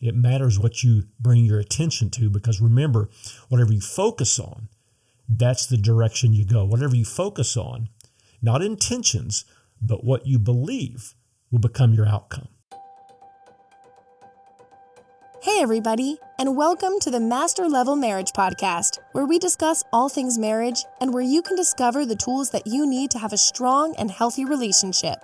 It matters what you bring your attention to, because remember, whatever you focus on, that's the direction you go. Whatever you focus on, not intentions, but what you believe will become your outcome. Hey everybody, and welcome to the Master Level Marriage Podcast, where we discuss all things marriage and where you can discover the tools that you need to have a strong and healthy relationship.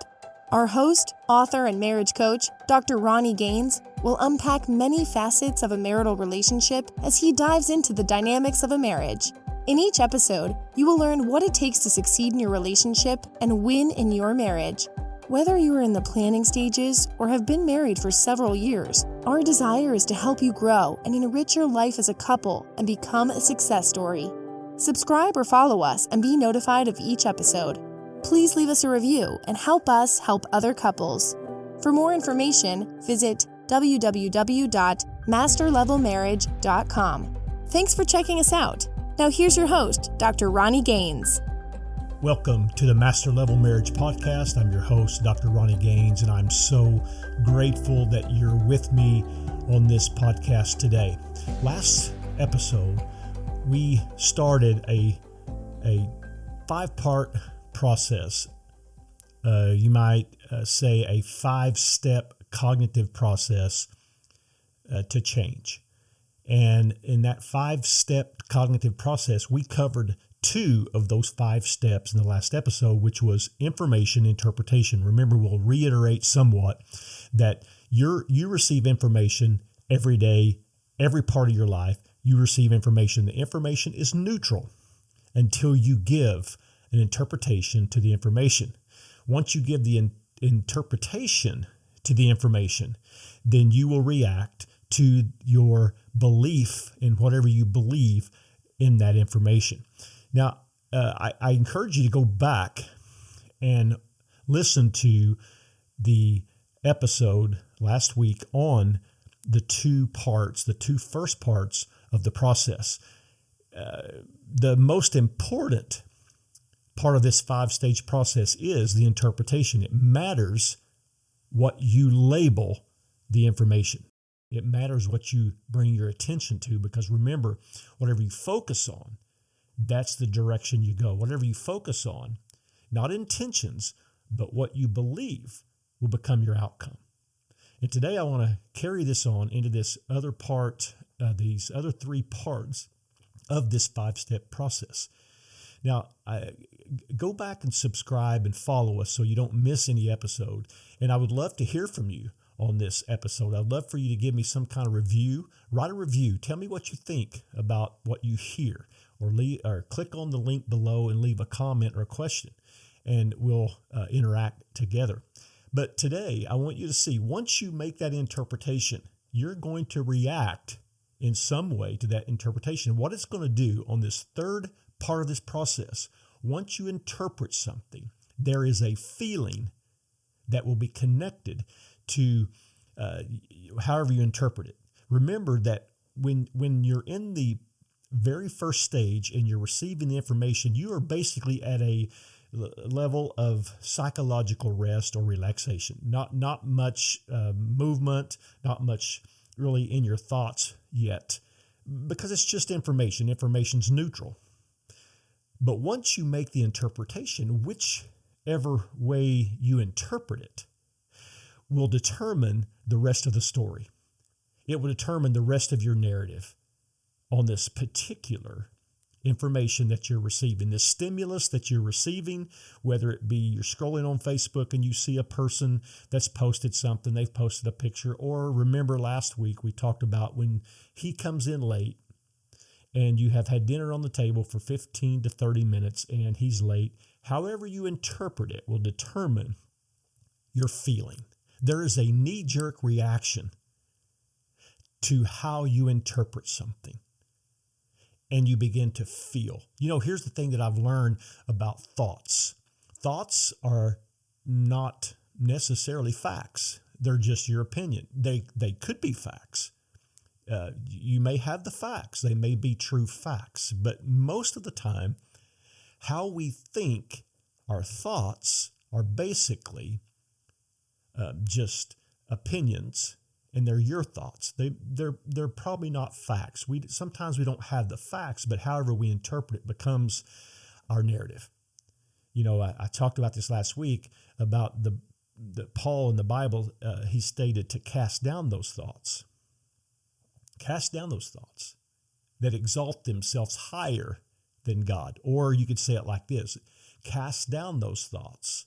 Our host, author, and marriage coach, Dr. Ronnie Gaines, will unpack many facets of a marital relationship as he dives into the dynamics of a marriage. In each episode, you will learn what it takes to succeed in your relationship and win in your marriage. Whether you are in the planning stages or have been married for several years, our desire is to help you grow and enrich your life as a couple and become a success story. Subscribe or follow us and be notified of each episode. Please leave us a review and help us help other couples. For more information, visit www.masterlevelmarriage.com. Thanks for checking us out. Now here's your host, Dr. Ronnie Gaines. Welcome to the Master Level Marriage Podcast. I'm your host, Dr. Ronnie Gaines, and I'm so grateful that you're with me on this podcast today. Last episode, we started a 5-part process. You might say a 5-step cognitive process to change. And in that 5-step cognitive process, we covered 2 of those 5 steps in the last episode, which was information interpretation. Remember, we'll reiterate somewhat that you receive information every day, every part of your life. You receive information. The information is neutral until you give an interpretation to the information. Once you give the interpretation to the information, then you will react to your belief in whatever you believe in that information. Now, I encourage you to go back and listen to the episode last week on the 2 first parts of the process. The most important part of this 5-stage process is the interpretation. It matters what you label the information. It matters what you bring your attention to, because remember, whatever you focus on, that's the direction you go. Whatever you focus on, not intentions, but what you believe will become your outcome. And today I want to carry this on into this other part, these other 3 parts of this 5-step process. Now, go back and subscribe and follow us so you don't miss any episode. And I would love to hear from you on this episode. I'd love for you to give me some kind of review. Write a review. Tell me what you think about what you hear, or click on the link below and leave a comment or a question, and we'll interact together. But today, I want you to see, once you make that interpretation, you're going to react in some way to that interpretation. What it's going to do on this 3rd part of this process, once you interpret something, there is a feeling that will be connected to however you interpret it. Remember that when you're in the very first stage and you're receiving the information, you are basically at a level of psychological rest or relaxation. Not much movement, not much really in your thoughts yet, because it's just information. Information's neutral. But once you make the interpretation, whichever way you interpret it will determine the rest of the story. It will determine the rest of your narrative on this particular information that you're receiving, this stimulus that you're receiving, whether it be you're scrolling on Facebook and you see a person that's posted something, they've posted a picture, or remember last week we talked about when he comes in late and you have had dinner on the table for 15 to 30 minutes and he's late. However you interpret it will determine your feeling. There is a knee-jerk reaction to how you interpret something, and you begin to feel. Here's the thing that I've learned about thoughts. Thoughts are not necessarily facts. They're just your opinion. They could be facts. You may have the facts. They may be true facts. But most of the time, how we think, our thoughts are basically just opinions and they're your thoughts. They're probably not facts. Sometimes we don't have the facts, but however we interpret it becomes our narrative. I talked about this last week about the Paul in the Bible. He stated to cast down those thoughts. Cast down those thoughts that exalt themselves higher than God. Or you could say it like this: cast down those thoughts.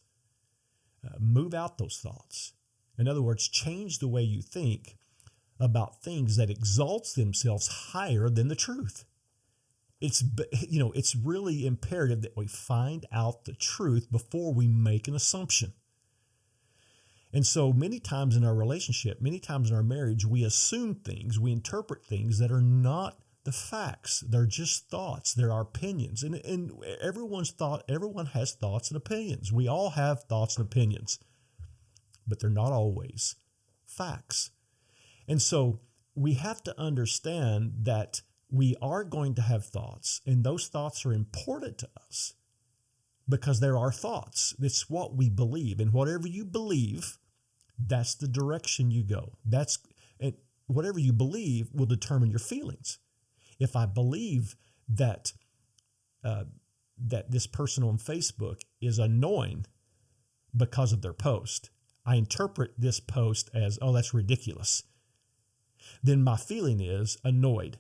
Move out those thoughts. In other words, change the way you think about things that exalts themselves higher than the truth. It's really imperative that we find out the truth before we make an assumption. And so many times in our relationship, many times in our marriage, we assume things, we interpret things that are not the facts. They're just thoughts. They're our opinions. And everyone has thoughts and opinions. We all have thoughts and opinions, but they're not always facts. And so we have to understand that we are going to have thoughts, and those thoughts are important to us because they're our thoughts. It's what we believe, and whatever you believe, that's the direction you go. And whatever you believe will determine your feelings. If I believe that this person on Facebook is annoying because of their post, I interpret this post as, oh, that's ridiculous. Then my feeling is annoyed,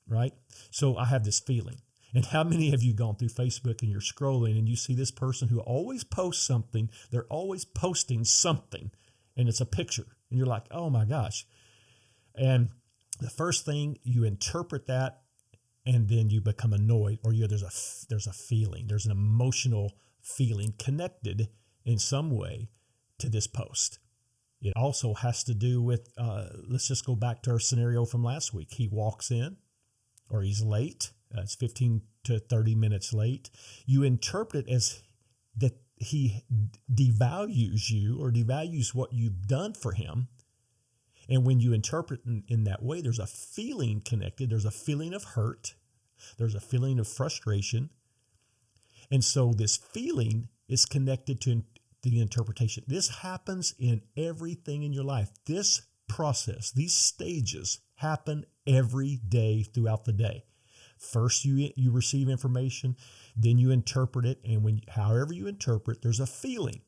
right? So I have this feeling. And how many of you gone through Facebook and you're scrolling and you see this person who always posts something? They're always posting something, and it's a picture. And you're like, oh my gosh. And the first thing, you interpret that, and then you become annoyed, or there's a feeling, there's an emotional feeling connected in some way to this post. It also has to do with, let's just go back to our scenario from last week. He walks in, or he's late. It's 15 to 30 minutes late. You interpret it as that he devalues you or devalues what you've done for him. And when you interpret in that way, there's a feeling connected. There's a feeling of hurt. There's a feeling of frustration. And so this feeling is connected to the interpretation. This happens in everything in your life. This process, these stages happen every day throughout the day. First, you receive information, then you interpret it, and however you interpret, there's a feeling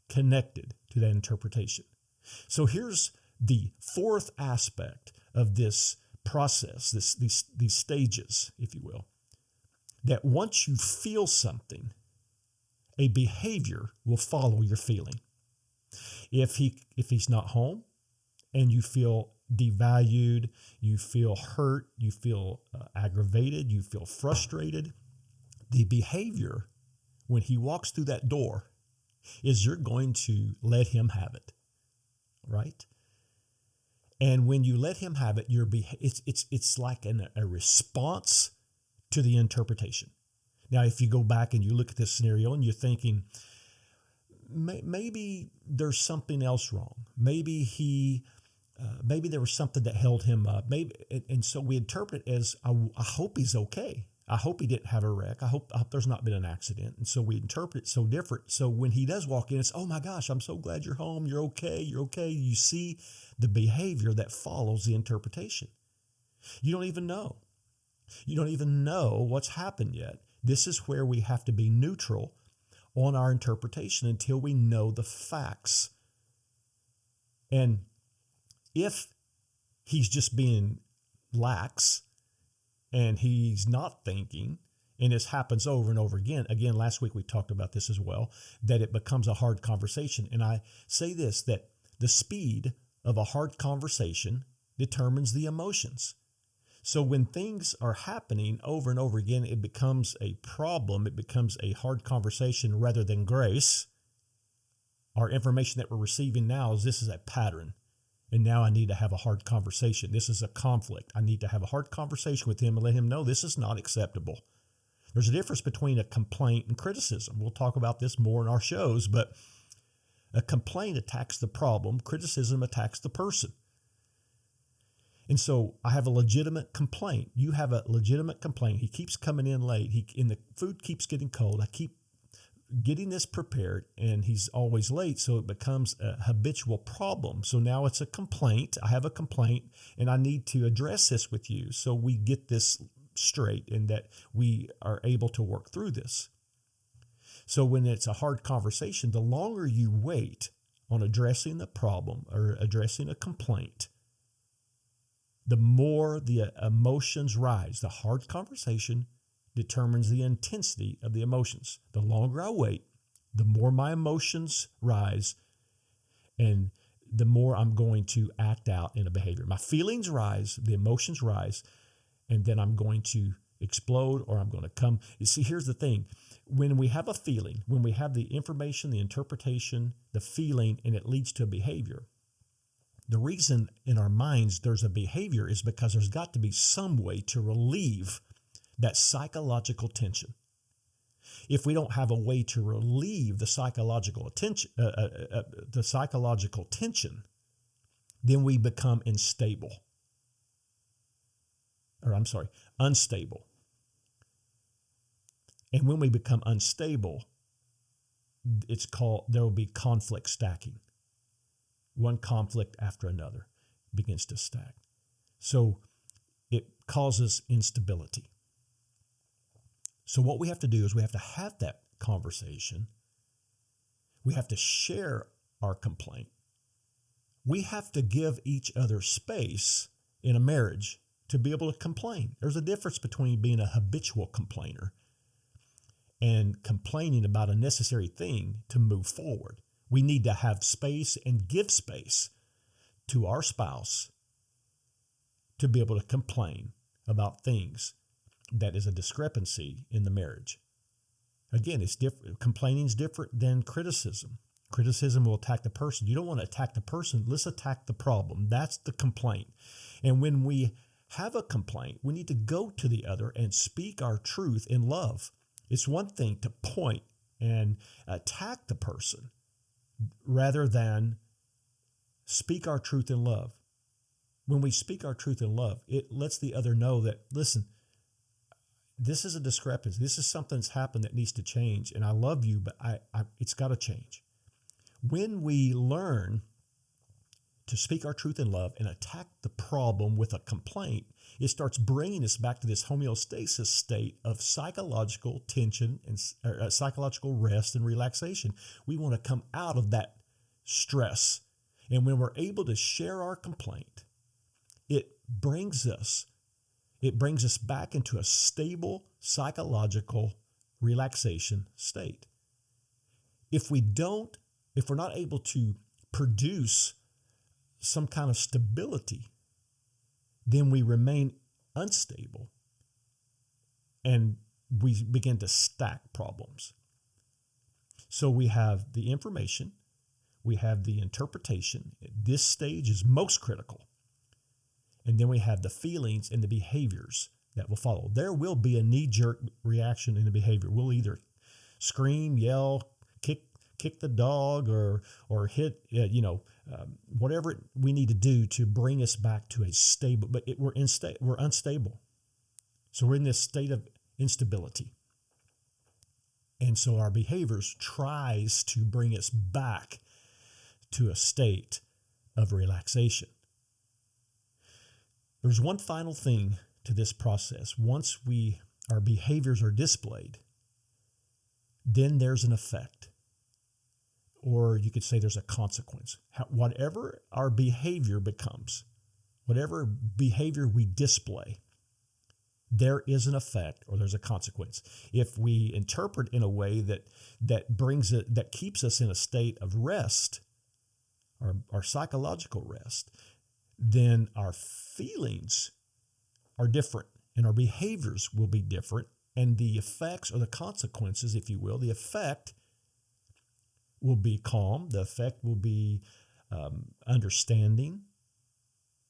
connected to that interpretation. So here's the fourth aspect of this process, these stages, if you will, that once you feel something, a behavior will follow your feeling. If he's not home and you feel devalued, you feel hurt, you feel aggravated, you feel frustrated, the behavior when he walks through that door is you're going to let him have it, right? And when you let him have it, it's like a response to the interpretation. Now, if you go back and you look at this scenario and you're thinking, maybe there's something else wrong. Maybe there was something that held him up. And so we interpret it as, I hope he's okay. I hope he didn't have a wreck. I hope there's not been an accident. And so we interpret it so different. So when he does walk in, it's, oh my gosh, I'm so glad you're home. You're okay. You're okay. You see the behavior that follows the interpretation. You don't even know. You don't even know what's happened yet. This is where we have to be neutral on our interpretation until we know the facts. And if he's just being lax and he's not thinking, and this happens over and over again, last week we talked about this as well, that it becomes a hard conversation. And I say this, that the speed of a hard conversation determines the emotions. So when things are happening over and over again, it becomes a problem. It becomes a hard conversation rather than grace. Our information that we're receiving now is this is a pattern. And now I need to have a hard conversation. This is a conflict. I need to have a hard conversation with him and let him know this is not acceptable. There's a difference between a complaint and criticism. We'll talk about this more in our shows, but a complaint attacks the problem. Criticism attacks the person. And so I have a legitimate complaint. You have a legitimate complaint. He keeps coming in late. And the food keeps getting cold. I keep getting this prepared, and he's always late, so it becomes a habitual problem. So now it's a complaint. I have a complaint, and I need to address this with you so we get this straight and that we are able to work through this. So when it's a hard conversation, the longer you wait on addressing the problem or addressing a complaint, the more the emotions rise. The hard conversation determines the intensity of the emotions. The longer I wait, the more my emotions rise, and the more I'm going to act out in a behavior. My feelings rise, the emotions rise, and then I'm going to explode, or I'm going to come. You see, here's the thing. When we have a feeling, when we have the information, the interpretation, the feeling, and it leads to a behavior, the reason in our minds there's a behavior is because there's got to be some way to relieve that psychological tension. If we don't have a way to relieve the psychological tension, then we become unstable. And when we become unstable, there will be conflict stacking. One conflict after another begins to stack. So it causes instability. So what we have to do is we have to have that conversation. We have to share our complaint. We have to give each other space in a marriage to be able to complain. There's a difference between being a habitual complainer and complaining about a necessary thing to move forward. We need to have space and give space to our spouse to be able to complain about things that is a discrepancy in the marriage. Again, it's different. Complaining is different than criticism. Criticism will attack the person. You don't want to attack the person. Let's attack the problem. That's the complaint. And when we have a complaint, we need to go to the other and speak our truth in love. It's one thing to point and attack the person rather than speak our truth in love. When we speak our truth in love, it lets the other know that, listen, this is a discrepancy. This is something that's happened that needs to change. And I love you, but it's got to change. When we learn to speak our truth in love and attack the problem with a complaint, it starts bringing us back to this homeostasis state of psychological tension and psychological rest and relaxation. We want to come out of that stress. And when we're able to share our complaint, it brings us back into a stable psychological relaxation state. If we're not able to produce some kind of stability, then we remain unstable and we begin to stack problems. So we have the information, we have the interpretation. This stage is most critical. And then we have the feelings and the behaviors that will follow. There will be a knee-jerk reaction in the behavior. We'll either scream, yell, kick the dog, or hit, whatever we need to do to bring us back to a stable. But we're unstable, so we're in this state of instability, and so our behaviors tries to bring us back to a state of relaxation. There's one final thing to this process. Once our behaviors are displayed, then there's an effect. Or you could say there's a consequence. Whatever our behavior becomes, whatever behavior we display, there is an effect or there's a consequence. If we interpret in a way that keeps us in a state of rest, our psychological rest, then our feelings are different and our behaviors will be different, and the effects or the consequences, if you will, the effect will be calm, the effect will be understanding,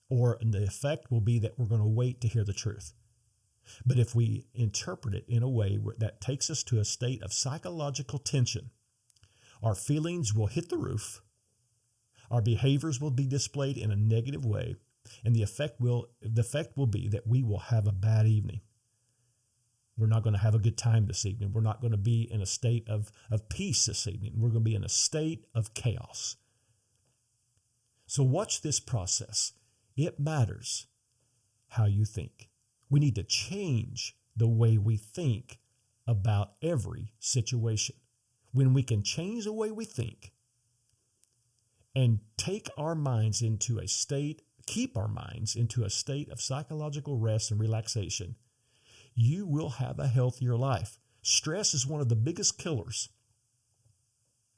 or the effect will be that we're going to wait to hear the truth. But if we interpret it in a way that takes us to a state of psychological tension, our feelings will hit the roof, our behaviors will be displayed in a negative way, and the effect will be that we will have a bad evening. We're not going to have a good time this evening. We're not going to be in a state of peace this evening. We're going to be in a state of chaos. So watch this process. It matters how you think. We need to change the way we think about every situation. When we can change the way we think and keep our minds into a state of psychological rest and relaxation, you will have a healthier life. Stress is one of the biggest killers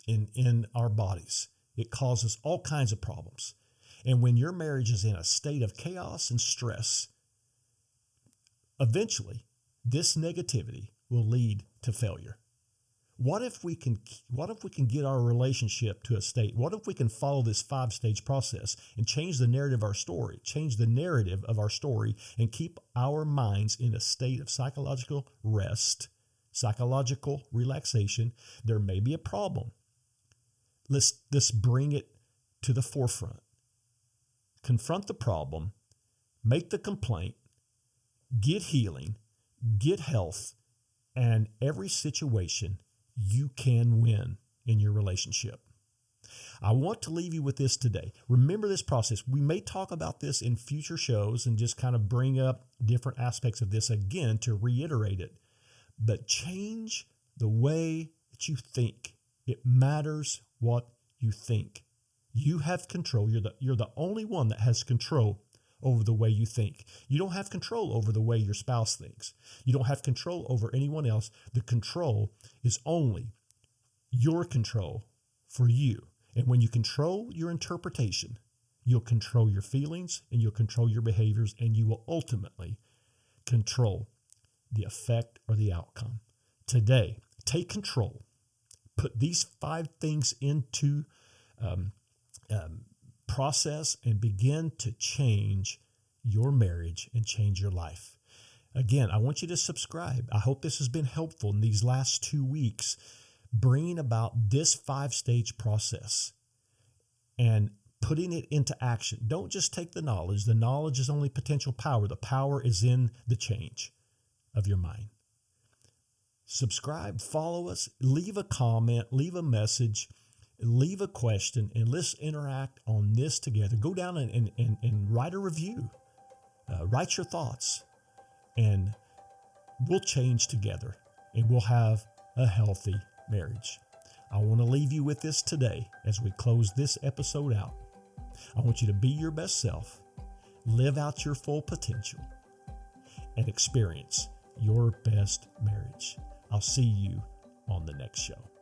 in our bodies. It causes all kinds of problems. And when your marriage is in a state of chaos and stress, eventually this negativity will lead to failure. What if we can get our relationship to a state? What if we can follow this 5-stage process and change the narrative of our story and keep our minds in a state of psychological rest, psychological relaxation? There may be a problem. Let's bring it to the forefront. Confront the problem, make the complaint, get healing, get health, and every situation you can win in your relationship. I want to leave you with this today. Remember this process. We may talk about this in future shows and just kind of bring up different aspects of this again to reiterate it. But change the way that you think. It matters what you think. You have control. You're the only one that has control over the way you think. You don't have control over the way your spouse thinks. You don't have control over anyone else. The control is only your control for you. And when you control your interpretation, you'll control your feelings and you'll control your behaviors, and you will ultimately control the effect or the outcome. Today, take control. Put these 5 things into process and begin to change your marriage and change your life. Again, I want you to subscribe. I hope this has been helpful in these last 2 weeks, bringing about this 5-stage process and putting it into action. Don't just take the knowledge. The knowledge is only potential power. The power is in the change of your mind. Subscribe, follow us, leave a comment, leave a message, leave a question, and let's interact on this together. Go down and write a review. Write your thoughts, and we'll change together, and we'll have a healthy marriage. I want to leave you with this today as we close this episode out. I want you to be your best self, live out your full potential, and experience your best marriage. I'll see you on the next show.